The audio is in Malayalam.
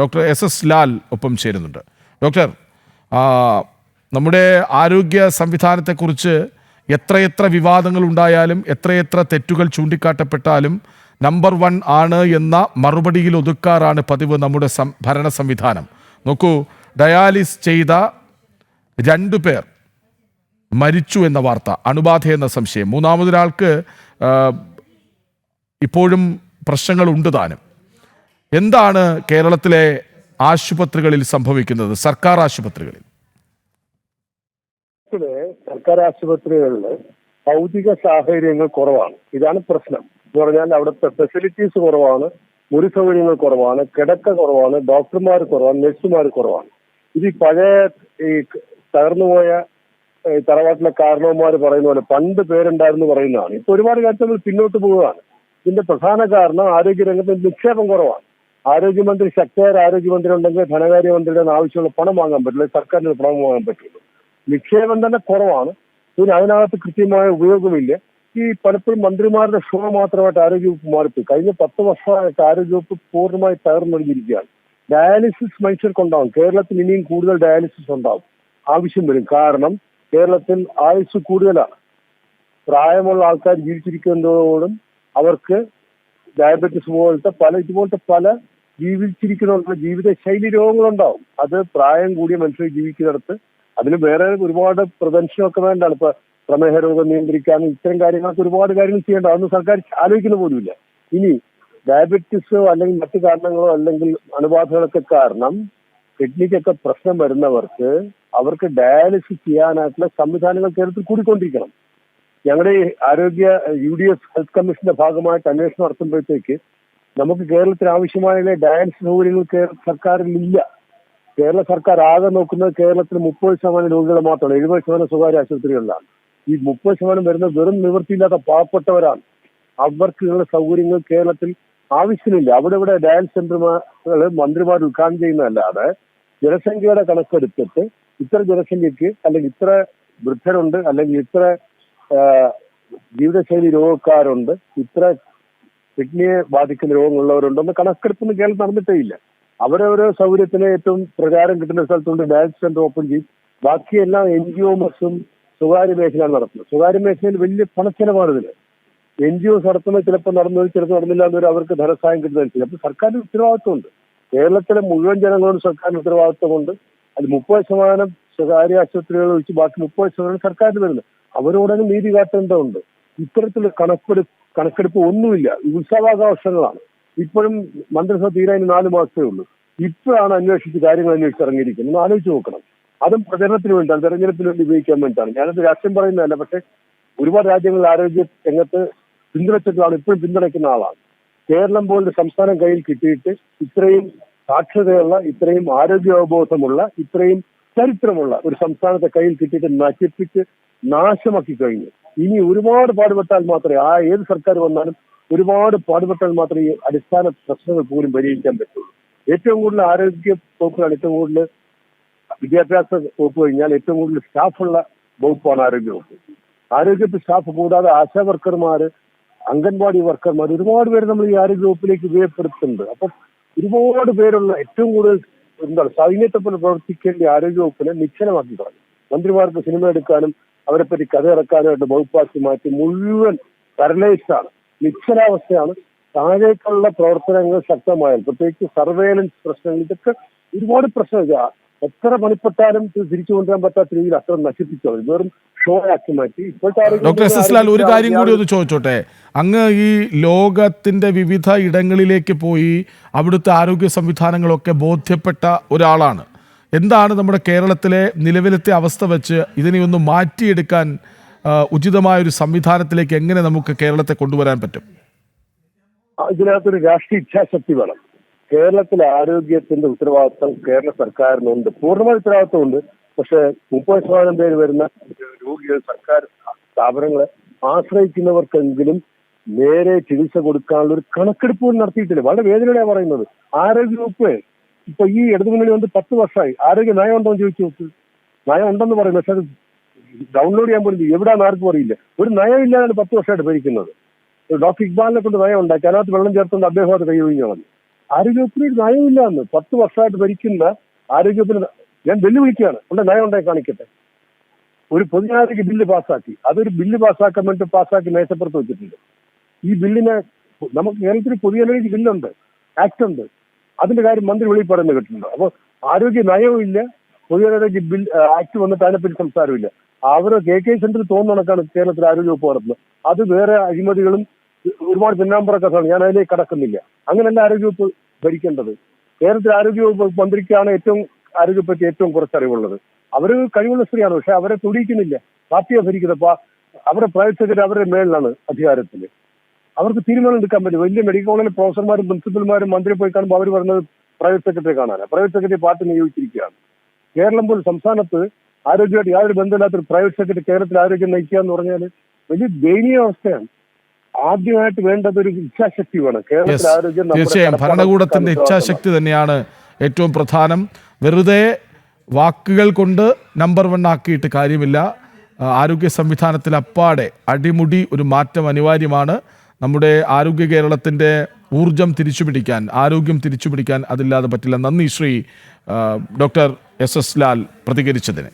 ഡോക്ടർ SS ലാൽ ഒപ്പം ചേരുന്നുണ്ട്. ഡോക്ടർ, നമ്മുടെ ആരോഗ്യ സംവിധാനത്തെക്കുറിച്ച് എത്രയെത്ര വിവാദങ്ങൾ ഉണ്ടായാലും എത്രയെത്ര തെറ്റുകൾ ചൂണ്ടിക്കാട്ടപ്പെട്ടാലും നമ്പർ 1 ആണ് എന്ന മറുപടിയിൽ ഒതുക്കാറാണ് പതിവ് നമ്മുടെ ഭരണ സംവിധാനം. നോക്കൂ, ഡയാലിസ് ചെയ്ത 2 പേർ മരിച്ചു എന്ന വാർത്ത, അണുബാധ എന്ന സംശയം. മൂന്നാമതൊരാൾക്ക് ഇപ്പോഴും പ്രശ്നങ്ങളുണ്ട് താനും. എന്താണ് കേരളത്തിലെ ആശുപത്രികളിൽ സംഭവിക്കുന്നത്, സർക്കാർ ആശുപത്രികളിൽ? സർക്കാർ ആശുപത്രികളിൽ ഭൗതിക സാഹചര്യങ്ങൾ കുറവാണ്. ഇതാണ് പ്രശ്നം. എന്ന് പറഞ്ഞാൽ അവിടുത്തെ ഫെസിലിറ്റീസ് കുറവാണ്, മുറി സൗകര്യങ്ങൾ കുറവാണ്, കിടക്ക കുറവാണ്, ഡോക്ടർമാർ കുറവാണ്, നഴ്സുമാർ കുറവാണ്. ഇത് പഴയ ഈ തകർന്നുപോയ തറവാട്ടിലെ കാരണവന്മാർ പറയുന്ന പോലെ പണ്ട് പേരുണ്ടായിരുന്നു പറയുന്നതാണ്. ഇപ്പൊ ഒരുപാട് കാര്യങ്ങൾ പിന്നോട്ട് പോവുകയാണ്. ഇതിന്റെ പ്രധാന കാരണം ആരോഗ്യരംഗത്ത് നിക്ഷേപം കുറവാണ്. ആരോഗ്യമന്ത്രി, ശക്തരായ ആരോഗ്യമന്ത്രി ഉണ്ടെങ്കിൽ ധനകാര്യമന്ത്രിയുടെ ആവശ്യമുള്ള പണം വാങ്ങാൻ പറ്റില്ല, സർക്കാരിന് പണം വാങ്ങാൻ പറ്റുള്ളൂ. നിക്ഷേപം തന്നെ കുറവാണ്. പിന്നെ അതിനകത്ത് കൃത്യമായ ഉപയോഗമില്ല. ഈ പലപ്പോഴും മന്ത്രിമാരുടെ ഷോ മാത്രമായിട്ട് ആരോഗ്യവകുപ്പ് മാറിപ്പോയി. കഴിഞ്ഞ 10 വർഷമായിട്ട് ആരോഗ്യവകുപ്പ് പൂർണ്ണമായി തകർന്നൊഴിഞ്ഞിരിക്കുകയാണ്. ഡയാലിസിസ് മനുഷ്യർക്കുണ്ടാവും. കേരളത്തിൽ ഇനിയും കൂടുതൽ ഡയാലിസിസ് ഉണ്ടാവും, ആവശ്യം വരും. കാരണം കേരളത്തിൽ ആയുസ് കൂടുതലാണ്. പ്രായമുള്ള ആൾക്കാർ ജീവിച്ചിരിക്കുന്നതോടും അവർക്ക് ഡയബറ്റിസ് ഇതുപോലത്തെ പല ജീവിച്ചിരിക്കുന്ന ജീവിതശൈലി രോഗങ്ങളുണ്ടാവും. അത് പ്രായം കൂടിയ മനുഷ്യർ ജീവിക്കുന്നിടത്ത് അതിന് വേറെ ഒരുപാട് പ്രിവെൻഷനൊക്കെ വേണ്ടാണ്. ഇപ്പൊ പ്രമേഹ രോഗം നിയന്ത്രിക്കാനും ഇത്തരം കാര്യങ്ങളൊക്കെ ഒരുപാട് കാര്യങ്ങൾ ചെയ്യേണ്ട, അതൊന്നും സർക്കാർ ആലോചിക്കുന്ന പോലുമില്ല. ഇനി ഡയബറ്റിസോ അല്ലെങ്കിൽ മറ്റു കാരണങ്ങളോ അല്ലെങ്കിൽ അണുബാധകളൊക്കെ കാരണം കിഡ്നിക്കൊക്കെ പ്രശ്നം വരുന്നവർക്ക് അവർക്ക് ഡയാലിസിസ് ചെയ്യാനായിട്ടുള്ള സംവിധാനങ്ങൾ കേരളത്തിൽ കൂടിക്കൊണ്ടിരിക്കണം. ഞങ്ങളുടെ ഈ ആരോഗ്യ UDF ഹെൽത്ത് കമ്മീഷന്റെ ഭാഗമായിട്ട് അന്വേഷണം നടത്തുമ്പോഴത്തേക്ക് നമുക്ക് കേരളത്തിന് ആവശ്യമായ ഡയാലിസിസ് സൗകര്യങ്ങൾ സർക്കാരിൽ ഇല്ല. കേരള സർക്കാർ ആകെ നോക്കുന്നത് കേരളത്തിൽ 30% രോഗികൾ മാത്രമാണ്. 70% സ്വകാര്യ ആശുപത്രികളിലാണ്. ഈ 30% വരുന്ന വെറും നിവൃത്തിയില്ലാത്ത പാവപ്പെട്ടവരാണ്. അവർക്കുള്ള സൗകര്യങ്ങൾ കേരളത്തിൽ ആവശ്യമില്ല. അവിടെ ഡയാലിസിസ് സെന്ററുകൾ മന്ത്രിമാർ ഉദ്ഘാടനം ചെയ്യുന്നതല്ലാതെ ജനസംഖ്യയുടെ കണക്കെടുത്തിട്ട് ഇത്ര ജനസംഖ്യക്ക് അല്ലെങ്കിൽ ഇത്ര വൃദ്ധരുണ്ട്, അല്ലെങ്കിൽ ഇത്ര ജീവിതശൈലി രോഗക്കാരുണ്ട്, ഇത്ര കിഡ്നിയെ ബാധിക്കുന്ന രോഗങ്ങളുള്ളവരുണ്ടെന്ന് കണക്കെടുപ്പൊന്നും കേരളം നടന്നിട്ടേ ഇല്ല. അവരവരോ സൗകര്യത്തിന് ഏറ്റവും പ്രചാരം കിട്ടുന്ന സ്ഥലത്തുകൊണ്ട് ഡയാലിസിസ് സെന്റർ ഓപ്പൺ ചെയ്യും. ബാക്കിയെല്ലാം NGOസും സ്വകാര്യ മേഖലയാണ് നടത്തുന്നത്. സ്വകാര്യ മേഖലയിൽ വലിയ പണച്ചെലവാണ് ഇതിന്. NGOs നടത്തുന്നത് ചിലപ്പോൾ നടന്നത്, ചിലപ്പോൾ നടന്നില്ല എന്നൊരു അവർക്ക് ധനസഹായം കിട്ടുന്നതനുസരിച്ച്. അപ്പൊ സർക്കാരിന് ഉത്തരവാദിത്വമുണ്ട്. കേരളത്തിലെ മുഴുവൻ ജനങ്ങളോട് സർക്കാരിന് ഉത്തരവാദിത്വമുണ്ട്. അത് 30% സ്വകാര്യ ആശുപത്രികൾ ഒഴിച്ച് ബാക്കി 30% സർക്കാരിന് വരുന്നത്. അവരോടൊക്കെ നീതി കാട്ടേണ്ടതുണ്ട്. ഇത്തരത്തിലുള്ള കണക്കെടുപ്പ് ഒന്നുമില്ല. ഉത്സവാഘോഷങ്ങളാണ്. ഇപ്പോഴും മന്ത്രിസഭ തീരാൻ 4 മാസമേ ഉള്ളൂ. ഇപ്പോഴാണ് കാര്യങ്ങൾ അന്വേഷിച്ച് ഇറങ്ങിയിരിക്കുന്നത്. ഒന്ന് ആലോചിച്ച് നോക്കണം. അതും പ്രചരണത്തിന് വേണ്ടിയാണ്, തെരഞ്ഞെടുപ്പിന് വേണ്ടി ഉപയോഗിക്കാൻ വേണ്ടിയിട്ടാണ്. ഞാനത് രാഷ്ട്രീയം പറയുന്നതല്ല. പക്ഷെ ഒരുപാട് രാജ്യങ്ങളിൽ ആരോഗ്യ രംഗത്ത് പിന്തുണച്ചിട്ടാണ്, ഇപ്പോഴും പിന്തുണയ്ക്കുന്ന ആളാണ്. കേരളം പോലുള്ള സംസ്ഥാനം കയ്യിൽ കിട്ടിയിട്ട് ഇത്രയും സാക്ഷരതയുള്ള, ഇത്രയും ആരോഗ്യ അവബോധമുള്ള, ഇത്രയും ചരിത്രമുള്ള ഒരു സംസ്ഥാനത്തെ കയ്യിൽ കിട്ടിയിട്ട് നശിപ്പിച്ച് നാശമാക്കി കഴിഞ്ഞു. ഇനി ഒരുപാട് പാടുപെട്ടാൽ മാത്രമേ ഏത് സർക്കാർ വന്നാലും ഒരുപാട് പാടുപെട്ടാൽ മാത്രമേ ഈ അടിസ്ഥാന പ്രശ്നങ്ങൾ പോലും പരിഹരിക്കാൻ പറ്റുള്ളൂ. ഏറ്റവും കൂടുതൽ ആരോഗ്യ വകുപ്പിലാണ്, ഏറ്റവും കൂടുതൽ വിദ്യാഭ്യാസ വകുപ്പ് കഴിഞ്ഞാൽ ഏറ്റവും കൂടുതൽ സ്റ്റാഫുള്ള വകുപ്പാണ് ആരോഗ്യ വകുപ്പ്. ആരോഗ്യ സ്റ്റാഫ് കൂടാതെ ആശാ വർക്കർമാർ, അംഗൻവാടി വർക്കർമാർ, ഒരുപാട് പേര് നമ്മൾ ഈ ആരോഗ്യ വകുപ്പിലേക്ക് ഉപയോഗപ്പെടുത്തുന്നുണ്ട്. അപ്പം ഒരുപാട് പേരുള്ള ഏറ്റവും കൂടുതൽ സൈന്യത്തെ പോലെ പ്രവർത്തിക്കേണ്ട ആരോഗ്യ വകുപ്പിനെ നിശ്ചലമാക്കി കളഞ്ഞു. മന്ത്രിമാർക്ക് സിനിമ എടുക്കാനും അവരെപ്പറ്റി കഥ ഇറക്കാനുമായിട്ട് വകുപ്പാക്കി മാറ്റി മുഴുവൻ പാരലൈസ്ഡാണ്, നിശ്ചലാവസ്ഥയാണ്. താഴേക്കുള്ള പ്രവർത്തനങ്ങൾ ശക്തമായാൽ, പ്രത്യേകിച്ച് സർവേലൻസ് പ്രശ്നങ്ങൾ, ഇതൊക്കെ ഒരുപാട് പ്രശ്നങ്ങൾ. എത്ര പണിപ്പെട്ടാലും തിരിച്ചു കൊണ്ടുവരാൻ പറ്റാത്ത രീതിയിൽ അത്ര നശിപ്പിച്ചോ, വെറും ഷോ ആക്കി മാറ്റി. ഡോക്ടർ SS ലാൽ, ഒരു കാര്യം കൂടി ഒന്ന് ചോദിച്ചോട്ടെ. അങ്ങ് ഈ ലോകത്തിന്റെ വിവിധ ഇടങ്ങളിലേക്ക് പോയി അവിടുത്തെ ആരോഗ്യ സംവിധാനങ്ങളൊക്കെ ബോധ്യപ്പെട്ട ഒരാളാണ്. എന്താണ് നമ്മുടെ കേരളത്തിലെ നിലവിലത്തെ അവസ്ഥ വെച്ച് ഇതിനെ ഒന്ന് മാറ്റിയെടുക്കാൻ ഉചിതമായൊരു സംവിധാനത്തിലേക്ക് എങ്ങനെ നമുക്ക് കേരളത്തെ കൊണ്ടുവരാൻ പറ്റും? ഇതിനകത്തൊരു രാഷ്ട്രീയ ഇച്ഛാശക്തി വേണം. കേരളത്തിലെ ആരോഗ്യത്തിന്റെ ഉത്തരവാദിത്വം കേരള സർക്കാരിനുണ്ട്, പൂർണ്ണമായ ഉത്തരവാദിത്വമുണ്ട്. പക്ഷെ 30% പേര് വരുന്ന രോഗികൾ സർക്കാർ സ്ഥാപനങ്ങളെ ആശ്രയിക്കുന്നവർക്കെങ്കിലും നേരെ ചികിത്സ കൊടുക്കാനുള്ള ഒരു കണക്കെടുപ്പ് പോലും നടത്തിയിട്ടില്ല. വളരെ വേദനയോടെയാണ് പറയുന്നത്. ആരോഗ്യവകുപ്പ് ഇപ്പൊ ഈ ഇടതുമുന്നണി വന്ന് 10 വർഷമായി. ആരോഗ്യ നയം ഉണ്ടോ എന്ന് ചോദിച്ചു നോക്ക്. നയം ഉണ്ടെന്ന് പറയും, പക്ഷെ അത് ഡൗൺലോഡ് ചെയ്യാൻ പോലും എവിടെയാണെന്ന് ആർക്കും അറിയില്ല. ഒരു നയം ഇല്ലാതാണ് 10 വർഷമായിട്ട് ഭരിക്കുന്നത്. ഡോക്ടർ ഇക്ബാലിനെ കൊണ്ട് നയം ഉണ്ടാക്കി, അതിനകത്ത് വെള്ളം ചേർത്തുകൊണ്ട് അദ്ദേഹം അത് കൈയൊഴിഞ്ഞു കളഞ്ഞു. ആരോഗ്യവകുപ്പിന് ഒരു നയമില്ല എന്ന് 10 വർഷമായിട്ട് ഭരിക്കുന്ന ആരോഗ്യവകുപ്പിന് ഞാൻ വെല്ലുവിളിക്കുകയാണ്. ഉണ്ട്, നയം ഉണ്ടായി കാണിക്കട്ടെ. ഒരു പൊതുജനാരോഗ്യ ബില്ല് പാസ്സാക്കി, അതൊരു ബില്ല് പാസ്സാക്കാൻ വേണ്ടി പാസ്സാക്കി മേശപ്പുറത്ത് വെച്ചിട്ടുണ്ട്. ഈ ബില്ലിനെ നമുക്ക് കേരളത്തിൽ പൊതുജനാരോഗ്യ ബില്ലുണ്ട്, ആക്ട് ഉണ്ട്, അതിന്റെ കാര്യം മന്ത്രി വെളിയിൽ പറയുന്നത് കേട്ടിട്ടുണ്ട്. അപ്പോൾ ആരോഗ്യ നയവും ഇല്ല, പൊതുജനാരോഗ്യ ബിൽ ആക്ട് വന്നിട്ട് അതിനെപ്പറ്റി സംസാരമില്ല. അവർ കെ സെന്ററിൽ തോന്നുന്ന കണക്കാണ് കേരളത്തിൽ ആരോഗ്യവകുപ്പ് നടത്തുന്നത്. അത് വേറെ അഴിമതികളും ഒരുപാട് പിന്നാമ്പുറക്കാണ്, ഞാൻ അതിലേക്ക് കടക്കുന്നില്ല. അങ്ങനെയല്ല ആരോഗ്യവകുപ്പ് ഭരിക്കേണ്ടത്. കേരളത്തിൽ ആരോഗ്യവകുപ്പ് മന്ത്രിക്കാണ് ആരോഗ്യപ്പറ്റി ഏറ്റവും കുറച്ച് അറിവുള്ളത്. അവർ കഴിവുള്ള സ്ത്രീയാണ്, പക്ഷെ അവരെ തൊടിയിക്കുന്നില്ല. പാർട്ടിയെ ഭരിക്കുന്നത്. അവരുടെ പ്രൈവറ്റ് സെക്രട്ടറി അവരുടെ മേളിലാണ് അധികാരത്തിൽ. അവർക്ക് തീരുമാനം എടുക്കാൻ പറ്റും. വലിയ മെഡിക്കൽ കോളേജിലെ പ്രൊഫസർമാരും പ്രിൻസിപ്പൽമാരും മന്ത്രിയെ പോയി കാണുമ്പോൾ അവർ പറയുന്നത് പ്രൈവറ്റ് സെക്രട്ടറി കാണാനാണ്. പ്രൈവറ്റ് സെക്രട്ടറി പാർട്ടി നിയോഗിച്ചിരിക്കുകയാണ്. കേരളം പോലും സംസ്ഥാനത്ത് ആരോഗ്യമായിട്ട് യാതൊരു ബന്ധമില്ലാത്തൊരു പ്രൈവറ്റ് സെക്രട്ടറി കേരളത്തിൽ ആരോഗ്യം നയിക്കുക എന്ന് പറഞ്ഞാൽ വലിയ ദയനീയ അവസ്ഥയാണ്. ആദ്യമായിട്ട് വേണ്ടത് ഒരു ഇച്ഛാശക്തി വേണം. കേരളത്തിൽ ആരോഗ്യം തീർച്ചയായും ഭരണകൂടത്തിന്റെ ഇച്ഛാശക്തി തന്നെയാണ് ഏറ്റവും പ്രധാനം. വെറുതെ വാക്കുകൾ കൊണ്ട് നമ്പർ 1 ആക്കിയിട്ട് കാര്യമില്ല. ആരോഗ്യ സംവിധാനത്തിൽ അപ്പാടെ അടിമുടി ഒരു മാറ്റം അനിവാര്യമാണ്. നമ്മുടെ ആരോഗ്യ കേരളത്തിൻ്റെ ഊർജം തിരിച്ചുപിടിക്കാൻ, ആരോഗ്യം തിരിച്ചുപിടിക്കാൻ അതില്ലാതെ പറ്റില്ല. നന്ദി Shri doctor S S Lal പ്രതികരിച്ചതിന്.